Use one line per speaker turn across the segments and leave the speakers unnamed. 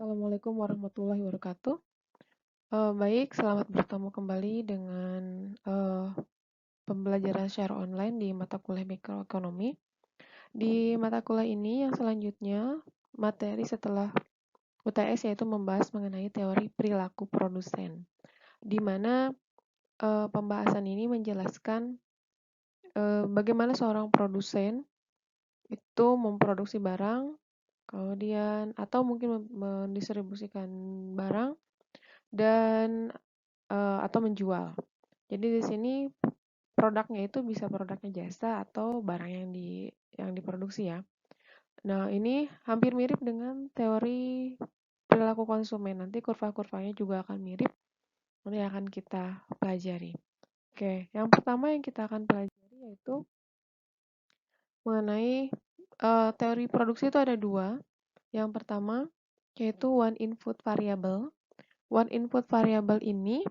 Assalamualaikum warahmatullahi wabarakatuh. Baik, selamat bertemu kembali dengan pembelajaran secara online di mata kuliah mikroekonomi. Di mata kuliah ini yang selanjutnya, materi setelah UTS yaitu membahas mengenai teori perilaku produsen, di mana pembahasan ini menjelaskan bagaimana seorang produsen itu memproduksi barang, kemudian atau mungkin mendistribusikan barang dan atau menjual. Jadi di sini produknya itu bisa produknya jasa atau barang yang diproduksi ya. Nah, ini hampir mirip dengan teori perilaku konsumen. Nanti kurva-kurvanya juga akan mirip. Nanti akan kita pelajari. Oke, yang pertama yang kita akan pelajari yaitu mengenai teori produksi itu ada dua. Yang pertama yaitu one input variable. One input variable ini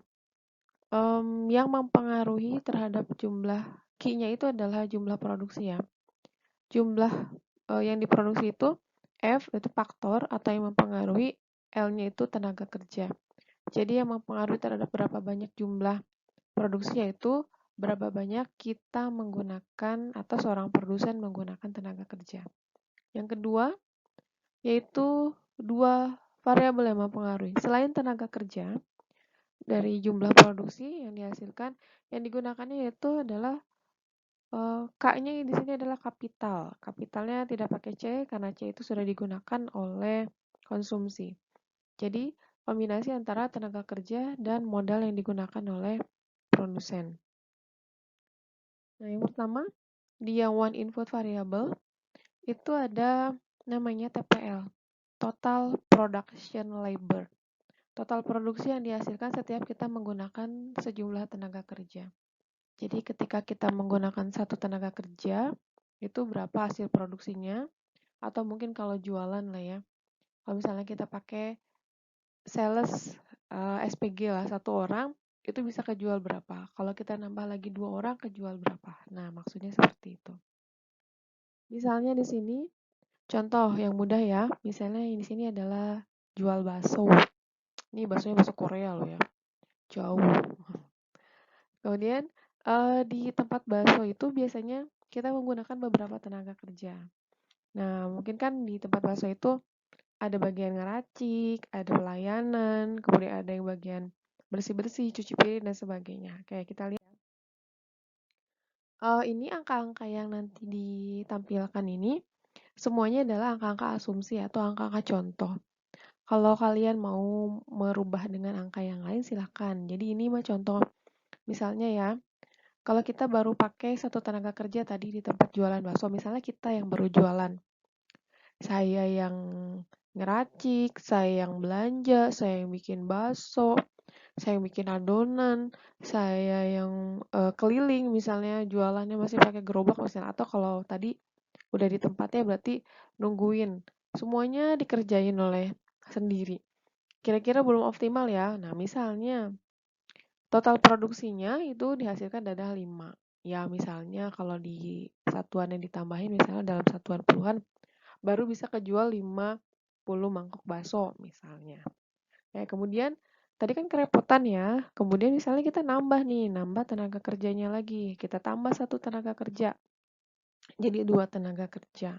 yang mempengaruhi terhadap jumlah Q-nya itu adalah jumlah produksi ya. Jumlah yang diproduksi itu F itu faktor atau yang mempengaruhi, L-nya itu tenaga kerja. Jadi yang mempengaruhi terhadap berapa banyak jumlah produksi yaitu berapa banyak kita menggunakan atau seorang produsen menggunakan tenaga kerja. Yang kedua yaitu dua variabel yang mempengaruhi. Selain tenaga kerja, dari jumlah produksi yang dihasilkan, yang digunakannya yaitu adalah K-nya di sini adalah kapital. Kapitalnya tidak pakai C karena C itu sudah digunakan oleh konsumsi. Jadi, kombinasi antara tenaga kerja dan modal yang digunakan oleh produsen. Nah, yang pertama, di yang one input variable, itu ada namanya TPL, Total Production Labor. Total produksi yang dihasilkan setiap kita menggunakan sejumlah tenaga kerja. Jadi ketika kita menggunakan satu tenaga kerja, itu berapa hasil produksinya, atau mungkin kalau jualan lah ya. Kalau misalnya kita pakai sales SPG lah, satu orang, itu bisa kejual berapa. Kalau kita nambah lagi 2 orang, kejual berapa. Nah, maksudnya seperti itu. Misalnya di sini, contoh yang mudah ya, misalnya di sini adalah jual bakso. Ini baksonya bakso Korea loh ya, jauh. Kemudian di tempat bakso itu biasanya kita menggunakan beberapa tenaga kerja. Nah, mungkin kan di tempat bakso itu ada bagian ngeracik, ada pelayanan, kemudian ada yang bagian bersih-bersih, cuci piring, dan sebagainya. Kayak kita lihat. Ini angka-angka yang nanti ditampilkan ini, semuanya adalah angka-angka asumsi atau angka-angka contoh. Kalau kalian mau merubah dengan angka yang lain, silahkan. Jadi ini mah contoh. Misalnya ya, kalau kita baru pakai satu tenaga kerja tadi di tempat jualan bakso, misalnya kita yang baru jualan, saya yang ngeracik, saya yang belanja, saya yang bikin bakso, saya yang bikin adonan, saya yang keliling misalnya jualannya masih pakai gerobak misalnya, atau kalau tadi udah di tempatnya berarti nungguin. Semuanya dikerjain oleh sendiri. Kira-kira belum optimal ya. Nah, misalnya total produksinya itu dihasilkan adalah 5. Ya, misalnya kalau di satuan yang ditambahin, misalnya dalam satuan puluhan, baru bisa kejual 50 mangkok bakso, misalnya. Kemudian, tadi kan kerepotan ya. Kemudian misalnya kita nambah nih, nambah tenaga kerjanya lagi. Kita tambah satu tenaga kerja. Jadi 2 tenaga kerja.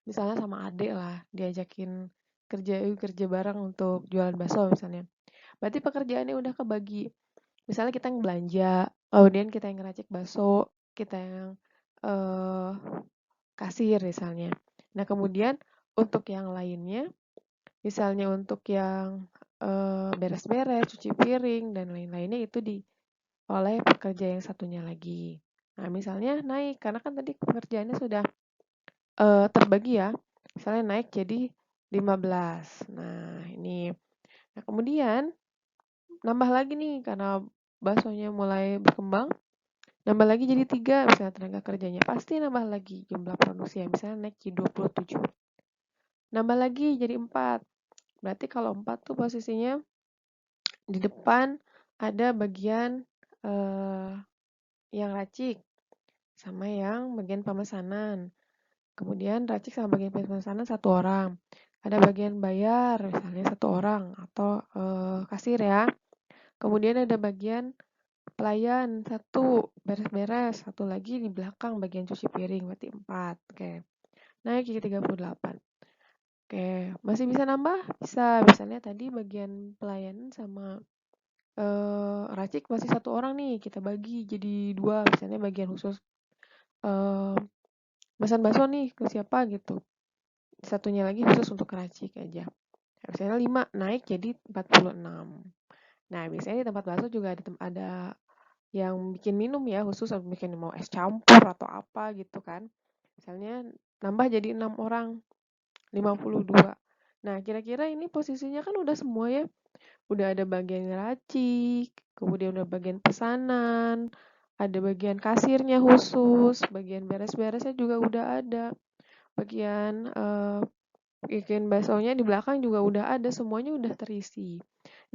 Misalnya sama adik lah, diajakin kerja bareng untuk jualan bakso misalnya. Berarti pekerjaannya udah kebagi. Misalnya kita yang belanja, kemudian kita yang ngeracik bakso, kita yang kasir misalnya. Nah, kemudian untuk yang lainnya, misalnya untuk yang beres-beres, cuci piring, dan lain-lainnya itu oleh pekerja yang satunya lagi. Nah, misalnya naik, karena kan tadi pekerjaannya sudah terbagi ya. Misalnya naik jadi 15. Nah, ini. Nah, kemudian nambah lagi nih, karena baksonya mulai berkembang, nambah lagi jadi 3 misalnya tenaga kerjanya. Pasti nambah lagi jumlah produksi ya, misalnya naik jadi 27. Nambah lagi jadi 4. Berarti kalau 4 tuh posisinya di depan ada bagian yang racik sama yang bagian pemesanan. Kemudian racik sama bagian pemesanan 1 orang. Ada bagian bayar, misalnya 1 orang atau kasir ya. Kemudian ada bagian pelayan 1, beres-beres, 1 lagi di belakang bagian cuci piring, berarti 4. Oke. Naik jadi 38. Oke, masih bisa nambah? Bisa. Misalnya tadi bagian pelayan sama racik masih 1 orang nih, kita bagi jadi 2, misalnya bagian khusus pesan bakso nih ke siapa gitu. Satunya lagi khusus untuk racik aja. Misalnya 5, naik jadi 46. Nah, biasanya di tempat bakso juga ada yang bikin minum ya, khusus bikin mau es campur atau apa gitu kan. Misalnya nambah jadi 6 orang, 52. Nah, kira-kira ini posisinya kan udah semua ya. Udah ada bagian racik, kemudian udah bagian pesanan, ada bagian kasirnya khusus, bagian beres-beresnya juga udah ada. Bagian bikin baksonya di belakang juga udah ada, semuanya udah terisi.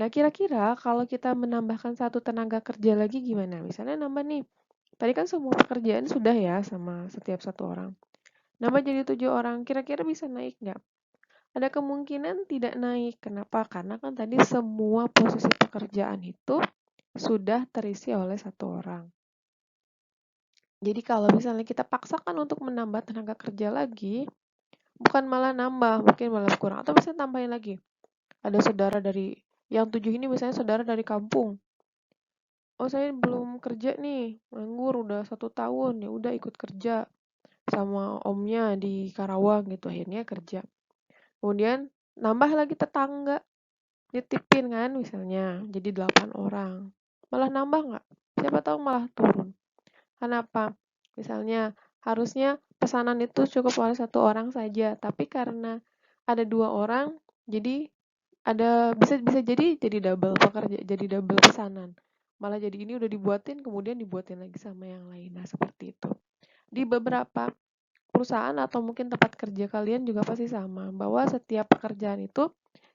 Nah, kira-kira kalau kita menambahkan 1 tenaga kerja lagi gimana? Misalnya nambah nih, tadi kan semua pekerjaan sudah ya sama setiap 1 orang. Nambah jadi 7 orang, kira-kira bisa naik nggak? Ada kemungkinan tidak naik. Kenapa? Karena kan tadi semua posisi pekerjaan itu sudah terisi oleh 1 orang. Jadi kalau misalnya kita paksakan untuk menambah tenaga kerja lagi, bukan malah nambah, mungkin malah kurang. Atau bisa tambahin lagi. Ada saudara dari yang 7 ini misalnya saudara dari kampung. Oh, saya belum kerja nih, nganggur udah 1 tahun, ya udah ikut kerja sama omnya di Karawang gitu, akhirnya kerja. Kemudian nambah lagi tetangga, nitipin kan misalnya, jadi 8 orang. Malah nambah nggak? Siapa tahu malah turun. Kenapa? Misalnya harusnya pesanan itu cukup oleh 1 orang saja, tapi karena ada 2 orang, jadi bisa jadi double pekerja, jadi double pesanan. Malah jadi ini udah dibuatin, kemudian dibuatin lagi sama yang lain. Nah, seperti itu. Di beberapa perusahaan atau mungkin tempat kerja kalian juga pasti sama, bahwa setiap pekerjaan itu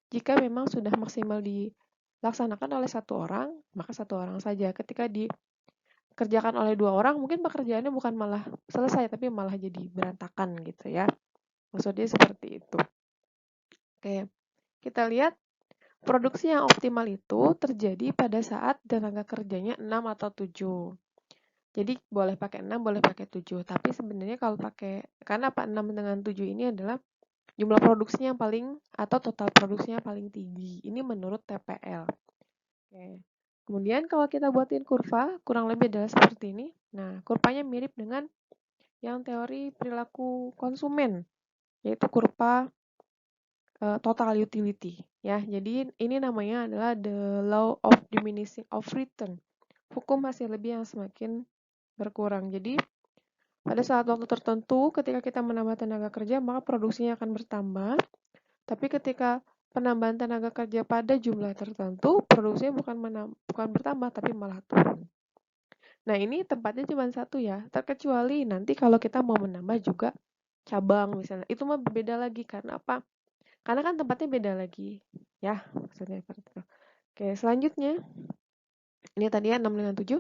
jika memang sudah maksimal dilaksanakan oleh 1 orang, maka 1 orang saja. Ketika dikerjakan oleh 2 orang, mungkin pekerjaannya bukan malah selesai, tapi malah jadi berantakan gitu ya. Maksudnya seperti itu. Oke, kita lihat produksi yang optimal itu terjadi pada saat tenaga kerjanya 6 atau 7. Jadi boleh pakai 6, boleh pakai 7. Tapi sebenarnya kalau pakai, karena apa 6 dengan 7 ini adalah jumlah produksinya yang paling, atau total produksinya paling tinggi. Ini menurut TPL. Oke. Kemudian kalau kita buatin kurva, kurang lebih adalah seperti ini. Nah, kurvanya mirip dengan yang teori perilaku konsumen, yaitu kurva total utility. Ya, jadi ini namanya adalah the law of diminishing of return. Hukum hasil lebih yang semakin berkurang. Jadi, pada saat waktu tertentu, ketika kita menambah tenaga kerja, maka produksinya akan bertambah. Tapi ketika penambahan tenaga kerja pada jumlah tertentu, produksinya bukan bertambah, tapi malah turun. Nah, ini tempatnya cuma 1 ya, terkecuali nanti kalau kita mau menambah juga cabang misalnya. Itu mah berbeda lagi, karena apa? Karena kan tempatnya beda lagi. Ya, maksudnya seperti itu. Oke, selanjutnya. Ini tadi ya 6 dengan 7.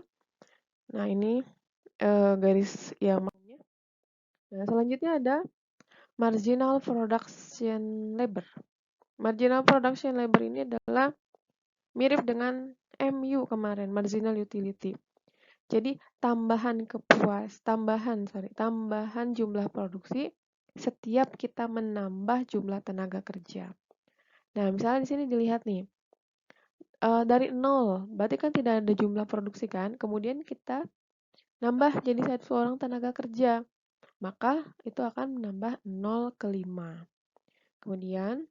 Nah, ini garis yang makanya. Nah, selanjutnya ada marginal production labor. Marginal production labor ini adalah mirip dengan MU kemarin, marginal utility. Jadi tambahan jumlah produksi setiap kita menambah jumlah tenaga kerja. Nah, misalnya di sini dilihat nih, dari 0, berarti kan tidak ada jumlah produksi kan, kemudian kita nambah jadi 1 orang tenaga kerja, maka itu akan menambah 0 ke 5. Kemudian,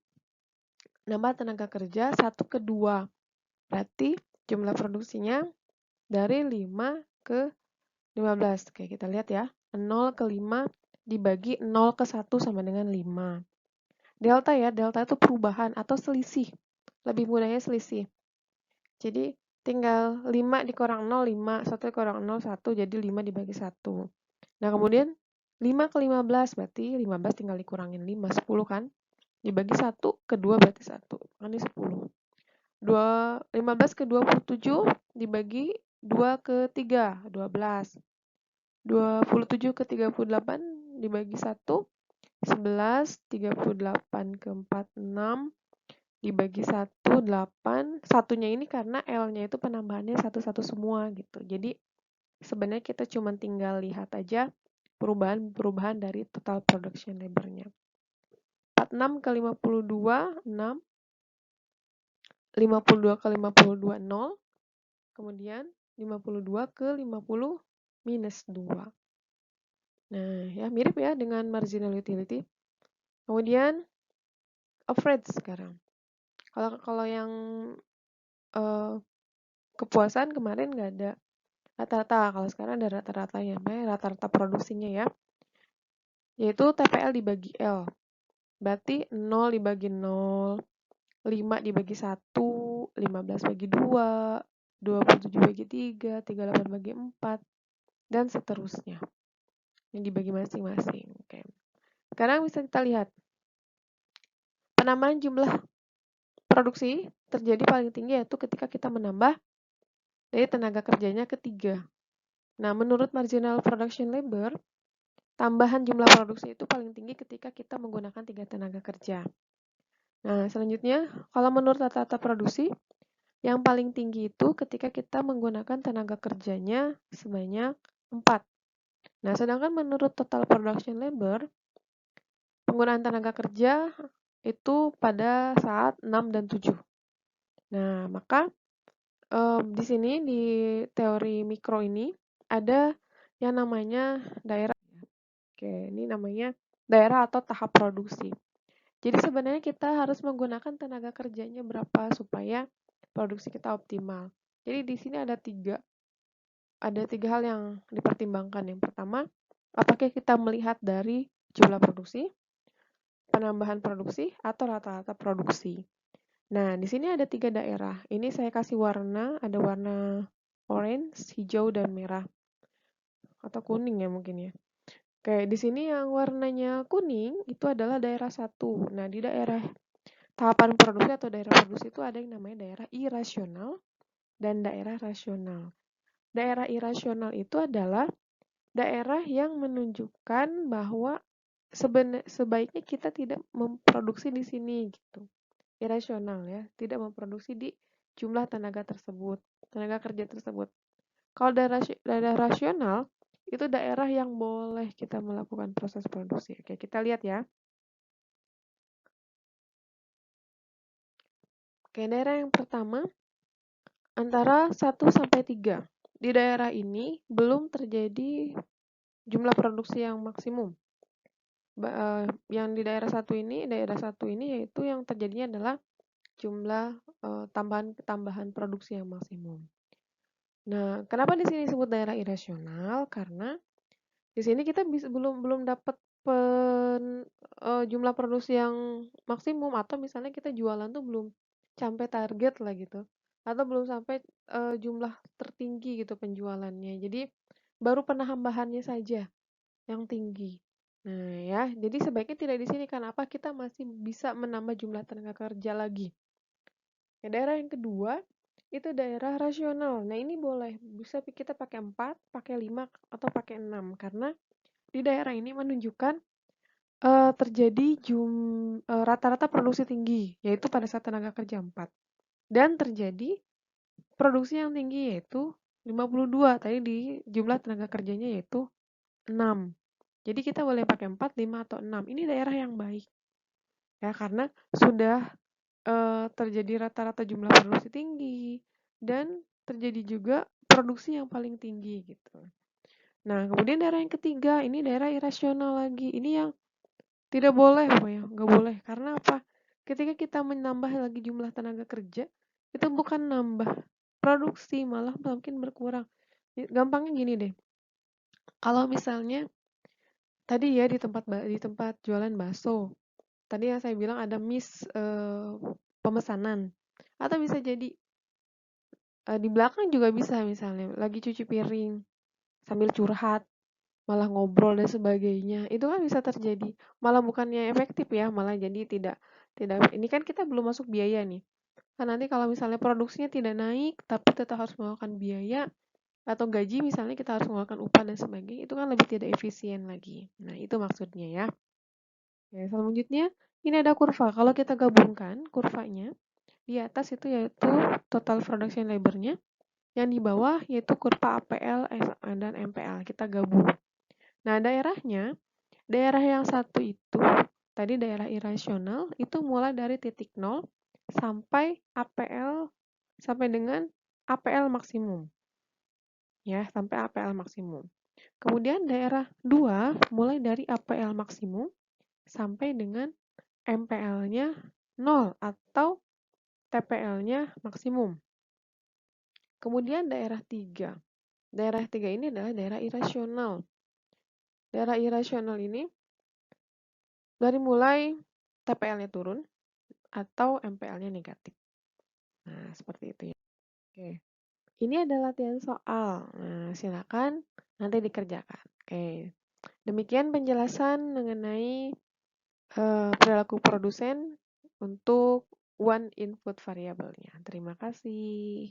nambah tenaga kerja 1 ke 2, berarti jumlah produksinya dari 5 ke 15. Oke, kita lihat ya, 0 ke 5 dibagi 0 ke 1 sama dengan 5. Delta ya, delta itu perubahan atau selisih. Lebih mudahnya selisih. Jadi tinggal 5 dikurang 0, 5, 1 dikurang 0, 1, jadi 5 dibagi 1. Nah, kemudian 5 ke 15, berarti 15 tinggal dikurangin 5, 10 kan? Dibagi 1 ke 2 berarti 1, ini 10. 15 ke 27 dibagi 2 ke 3, 12. 27 ke 38 dibagi 1, 11, 38 ke 46, dibagi 1, 8. Satunya ini karena L-nya itu penambahannya satu-satu semua gitu. Jadi sebenarnya kita cuma tinggal lihat aja perubahan-perubahan dari total production labor-nya. 46 ke 52, 6. 52 ke 52, 0. Kemudian 52 ke 50 minus 2. Nah, ya mirip ya dengan marginal utility. Kemudian average sekarang. Kalau yang kepuasan kemarin nggak ada rata-rata. Kalau sekarang ada rata-ratanya, rata-rata produksinya ya. Yaitu TPL dibagi L. Berarti 0 dibagi 0, 5 dibagi 1, 15 bagi 2, 27 bagi 3, 38 bagi 4, dan seterusnya. Yang dibagi masing-masing. Oke. Sekarang bisa kita lihat. Penambahan jumlah produksi terjadi paling tinggi yaitu ketika kita menambah dari tenaga kerjanya ketiga. Nah, menurut marginal production labor, tambahan jumlah produksi itu paling tinggi ketika kita menggunakan 3 tenaga kerja. Nah, selanjutnya, kalau menurut rata-rata produksi, yang paling tinggi itu ketika kita menggunakan tenaga kerjanya sebanyak 4. Nah, sedangkan menurut total production labor, penggunaan tenaga kerja itu pada saat 6 dan 7. Nah, maka di sini di teori mikro ini ada yang namanya daerah. Oke, ini namanya daerah atau tahap produksi. Jadi sebenarnya kita harus menggunakan tenaga kerjanya berapa supaya produksi kita optimal. Jadi di sini ada tiga hal yang dipertimbangkan. Yang pertama, apakah kita melihat dari jumlah produksi, penambahan produksi, atau rata-rata produksi. Nah, di sini ada 3 daerah. Ini saya kasih warna, ada warna orange, hijau, dan merah. Atau kuning ya mungkin ya. Oke, di sini yang warnanya kuning itu adalah daerah 1. Nah, di daerah tahapan produksi atau daerah produksi itu ada yang namanya daerah irasional dan daerah rasional. Daerah irasional itu adalah daerah yang menunjukkan bahwa sebaiknya kita tidak memproduksi di sini gitu. Irasional ya, tidak memproduksi di jumlah tenaga kerja tersebut. Kalau daerah rasional itu daerah yang boleh kita melakukan proses produksi. Oke, kita lihat ya. Oke, daerah yang pertama antara 1 sampai 3. Di daerah ini belum terjadi jumlah produksi yang maksimum. Yang di daerah satu ini yaitu yang terjadinya adalah jumlah tambahan produksi yang maksimum. Nah, kenapa di sini disebut daerah irasional? Karena di sini kita belum dapat jumlah produksi yang maksimum, atau misalnya kita jualan tuh belum sampai target lah gitu, atau belum sampai jumlah tertinggi gitu penjualannya. Jadi baru penambahannya saja yang tinggi. Nah ya, jadi sebaiknya tidak di sini. Kenapa? Kita masih bisa menambah jumlah tenaga kerja lagi. Ya, daerah yang kedua itu daerah rasional. Nah, ini boleh bisa kita pakai 4, pakai 5, atau pakai 6 karena di daerah ini menunjukkan terjadi rata-rata produksi tinggi, yaitu pada saat tenaga kerja 4. Dan terjadi produksi yang tinggi yaitu 52, tadi di jumlah tenaga kerjanya yaitu 6. Jadi kita boleh pakai 4, 5, atau 6. Ini daerah yang baik. Ya, karena sudah terjadi rata-rata jumlah produksi tinggi dan terjadi juga produksi yang paling tinggi gitu. Nah, kemudian daerah yang ketiga, ini daerah irasional lagi. Ini yang tidak boleh, nggak boleh. Karena apa? Ketika kita menambah lagi jumlah tenaga kerja, itu bukan nambah produksi, malah mungkin berkurang. Gampangnya gini deh. Kalau misalnya tadi ya di tempat jualan bakso, tadi yang saya bilang ada miss pemesanan, atau bisa jadi di belakang juga bisa, misalnya lagi cuci piring sambil curhat, malah ngobrol dan sebagainya. Itu kan bisa terjadi. Malah bukannya efektif ya, malah jadi tidak ini kan kita belum masuk biaya nih. Kan nanti kalau misalnya produksinya tidak naik tapi tetap harus mengeluarkan biaya atau gaji, misalnya kita harus mengeluarkan upah dan sebagainya, itu kan lebih tidak efisien lagi. Nah, itu maksudnya ya. Oke, selanjutnya ini ada kurva. Kalau kita gabungkan kurvanya, di atas itu yaitu total production labor-nya, yang di bawah yaitu kurva APL dan MPL. Kita gabung. Nah, daerah yang satu itu, tadi daerah irasional, itu mulai dari titik 0 sampai APL, sampai dengan APL maksimum. Ya, sampai APL maksimum. Kemudian daerah 2 mulai dari APL maksimum sampai dengan MPL-nya 0 atau TPL-nya maksimum. Kemudian daerah 3. Daerah 3 ini adalah daerah irasional. Daerah irasional ini dari mulai TPL-nya turun atau MPL-nya negatif. Nah, seperti itu ya. Oke. Ini adalah latihan soal. Nah, silakan nanti dikerjakan. Oke. Demikian penjelasan mengenai perilaku produsen untuk one input variabelnya. Terima kasih.